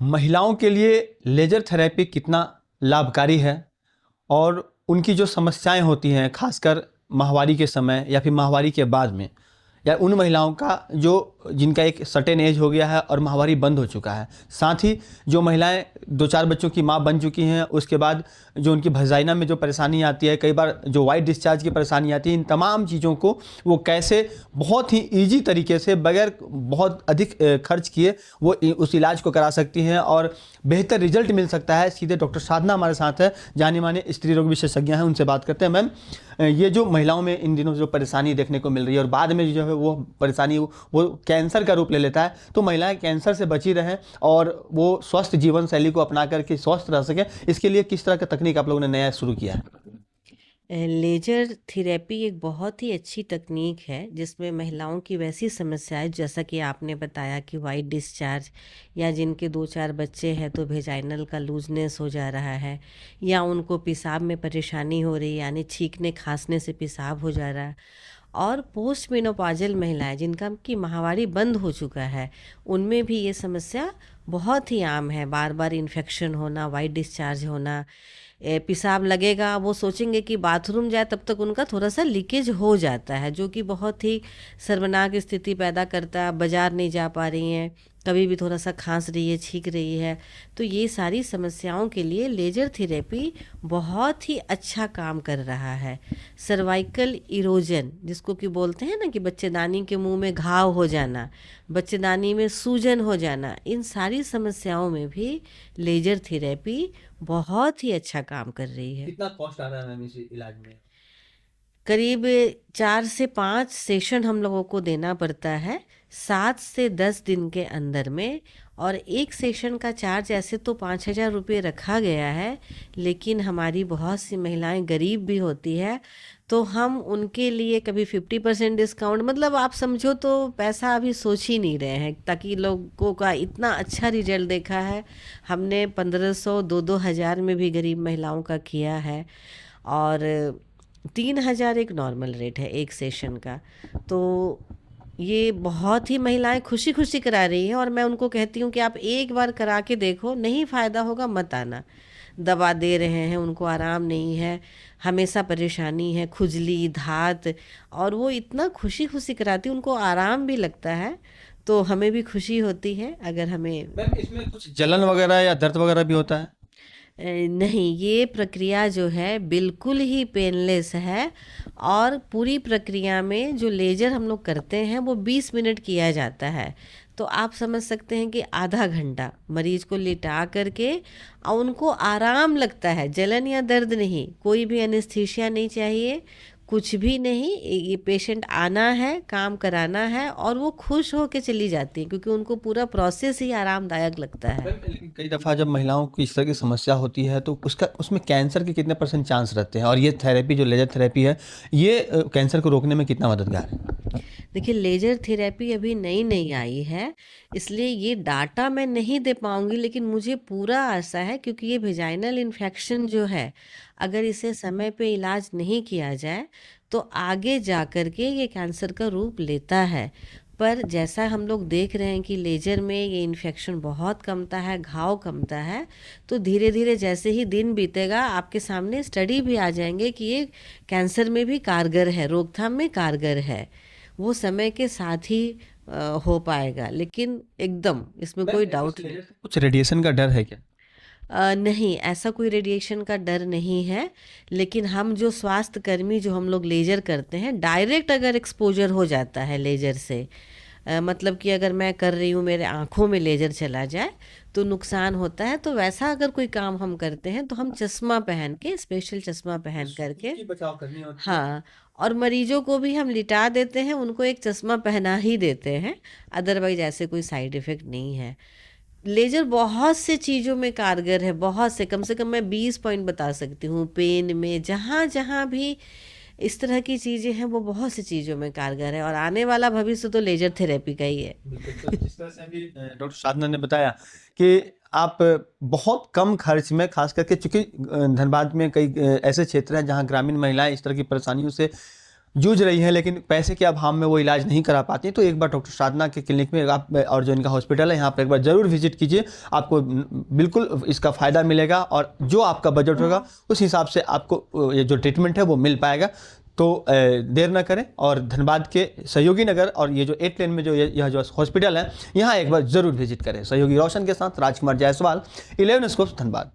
महिलाओं के लिए लेजर थेरेपी कितना लाभकारी है और उनकी जो समस्याएं होती हैं खासकर माहवारी के समय या फिर माहवारी के बाद में, या उन महिलाओं का जो जिनका एक सर्टेन एज हो गया है और माहवारी बंद हो चुका है, साथ ही जो महिलाएं 2-4 बच्चों की माँ बन चुकी हैं, उसके बाद जो उनकी वजाइना में जो परेशानी आती है, कई बार जो वाइट डिस्चार्ज की परेशानी आती है, इन तमाम चीज़ों को वो कैसे बहुत ही ईजी तरीके से बगैर बहुत अधिक खर्च किए वो उस इलाज को करा सकती हैं और बेहतर रिजल्ट मिल सकता है। सीधे डॉक्टर साधना हमारे साथ है, जानी मानी स्त्री रोग विशेषज्ञ हैं, उनसे बात करते हैं। मैम, ये जो महिलाओं में इन दिनों जो परेशानी देखने को मिल रही है और बाद में जो है वो परेशानी वो कैंसर का रूप ले लेता है, तो महिलाएं कैंसर से बची रहें और वो स्वस्थ जीवन शैली को अपना करके स्वस्थ रह सकें, इसके लिए किस तरह का तकनीक आप लोगों ने नया शुरू किया है? लेजर थेरेपी एक बहुत ही अच्छी तकनीक है जिसमें महिलाओं की वैसी समस्याएं, जैसा कि आपने बताया कि वाइट डिस्चार्ज या जिनके 2-4 बच्चे हैं तो वेजाइनल का लूजनेस हो जा रहा है, या उनको पेशाब में परेशानी हो रही है यानी छींकने खांसने से पेशाब हो जा रहा है, और पोस्ट मेनोपॉजल महिलाएं जिनका की माहवारी बंद हो चुका है, उनमें भी ये समस्या बहुत ही आम है। बार बार इन्फेक्शन होना, वाइट डिस्चार्ज होना, पेशाब लगेगा, वो सोचेंगे कि बाथरूम जाए तब तक उनका थोड़ा सा लीकेज हो जाता है, जो कि बहुत ही शर्मनाक स्थिति पैदा करता है। बाजार नहीं जा पा रही हैं, कभी भी थोड़ा सा खांस रही है, छींक रही है, तो ये सारी समस्याओं के लिए लेजर थेरेपी बहुत ही अच्छा काम कर रहा है। सर्वाइकल इरोजन जिसको कि बोलते हैं ना, कि बच्चेदानी के मुंह में घाव हो जाना, बच्चेदानी में सूजन हो जाना, इन सारी समस्याओं में भी लेजर थेरेपी बहुत ही अच्छा काम कर रही है। कितना कॉस्ट आ रहा है मैम इस इलाज में? करीब 4 से 5 सेशन हम लोगों को देना पड़ता है 7 से 10 दिन के अंदर में, और एक सेशन का चार्ज ऐसे तो 5,000 रुपये रखा गया है, लेकिन हमारी बहुत सी महिलाएं गरीब भी होती है, तो हम उनके लिए कभी 50% डिस्काउंट, मतलब आप समझो तो पैसा अभी सोच ही नहीं रहे हैं, ताकि लोगों का इतना अच्छा रिजल्ट देखा है। हमने 1,500 2-2 हज़ार में भी गरीब महिलाओं का किया है, और 3,000 एक नॉर्मल रेट है एक सेशन का। तो ये बहुत ही महिलाएं खुशी खुशी करा रही हैं, और मैं उनको कहती हूँ कि आप एक बार करा के देखो, नहीं फ़ायदा होगा मत आना। दवा दे रहे हैं, उनको आराम नहीं है, हमेशा परेशानी है, खुजली, धात, और वो इतना खुशी खुशी कराती, उनको आराम भी लगता है, तो हमें भी खुशी होती है। अगर हमें मैम, इसमें कुछ जलन वगैरह या दर्द वगैरह भी होता है? नहीं, ये प्रक्रिया जो है बिल्कुल ही पेनलेस है, और पूरी प्रक्रिया में जो लेजर हम लोग करते हैं वो 20 मिनट किया जाता है। तो आप समझ सकते हैं कि आधा घंटा मरीज को लिटा करके, और उनको आराम लगता है, जलन या दर्द नहीं, कोई भी एनेस्थीसिया नहीं चाहिए, कुछ भी नहीं। ये पेशेंट आना है, काम कराना है, और वो खुश होके चली जाती है, क्योंकि उनको पूरा प्रोसेस ही आरामदायक लगता है। लेकिन कई दफ़ा जब महिलाओं की इस तरह की समस्या होती है तो उसमें कैंसर के कितने % चांस रहते हैं, और ये थेरेपी जो लेजर थेरेपी है ये कैंसर को रोकने में कितना मददगार है? देखिए, लेजर थेरेपी अभी नई नई आई है, इसलिए ये डाटा मैं नहीं दे पाऊंगी, लेकिन मुझे पूरा आशा है, क्योंकि ये वेजाइनल इन्फेक्शन जो है, अगर इसे समय पे इलाज नहीं किया जाए तो आगे जा कर के ये कैंसर का रूप लेता है। पर जैसा हम लोग देख रहे हैं कि लेजर में ये इन्फेक्शन बहुत कमता है, घाव कमता है, तो धीरे धीरे जैसे ही दिन बीतेगा आपके सामने स्टडी भी आ जाएंगे कि ये कैंसर में भी कारगर है, रोकथाम में कारगर है। वो समय के साथ ही हो पाएगा, लेकिन एकदम इसमें कोई डाउट नहीं। कुछ रेडिएशन का डर है क्या? नहीं, ऐसा कोई रेडिएशन का डर नहीं है, लेकिन हम जो स्वास्थ्य कर्मी जो हम लोग लेजर करते हैं, डायरेक्ट अगर एक्सपोजर हो जाता है लेजर से, मतलब कि अगर मैं कर रही हूँ, मेरे आँखों में लेजर चला जाए तो नुकसान होता है। तो वैसा अगर कोई काम हम करते हैं तो हम चश्मा पहन के, स्पेशल चश्मा पहन करके, उसकी बचाव करनी होती है। हाँ, और मरीजों को भी हम लिटा देते हैं, उनको एक चश्मा पहना ही देते हैं, अदरवाइज ऐसे कोई साइड इफ़ेक्ट नहीं है। लेज़र बहुत से चीज़ों में कारगर है, बहुत से कम मैं 20 पॉइंट बता सकती हूँ। पेन में, जहाँ जहाँ भी इस तरह की चीज़ें हैं, वो बहुत सी चीज़ों में कारगर है, और आने वाला भविष्य तो लेजर थेरेपी का ही है। बिल्कुल, तो जिस तरह से अभी डॉक्टर साधना ने बताया कि आप बहुत कम खर्च में, खास करके चूंकि धनबाद में कई ऐसे क्षेत्र हैं जहां ग्रामीण महिलाएं इस तरह की परेशानियों से जूझ रही हैं लेकिन पैसे के अभाव में वो इलाज नहीं करा पाती, तो एक बार डॉक्टर साधना के क्लिनिक में आप और जो इनका हॉस्पिटल है यहाँ पर एक बार ज़रूर विजिट कीजिए। आपको बिल्कुल इसका फ़ायदा मिलेगा और जो आपका बजट होगा उस हिसाब से आपको ये जो ट्रीटमेंट है वो मिल पाएगा। तो देर ना करें और धनबाद के सहयोगी नगर और ये जो 8 लेन में जो यह जो हॉस्पिटल है यहाँ एक बार ज़रूर विजिट करें। सहयोगी रोशन के साथ राजकुमार जायसवाल, 11 स्कोप, धनबाद।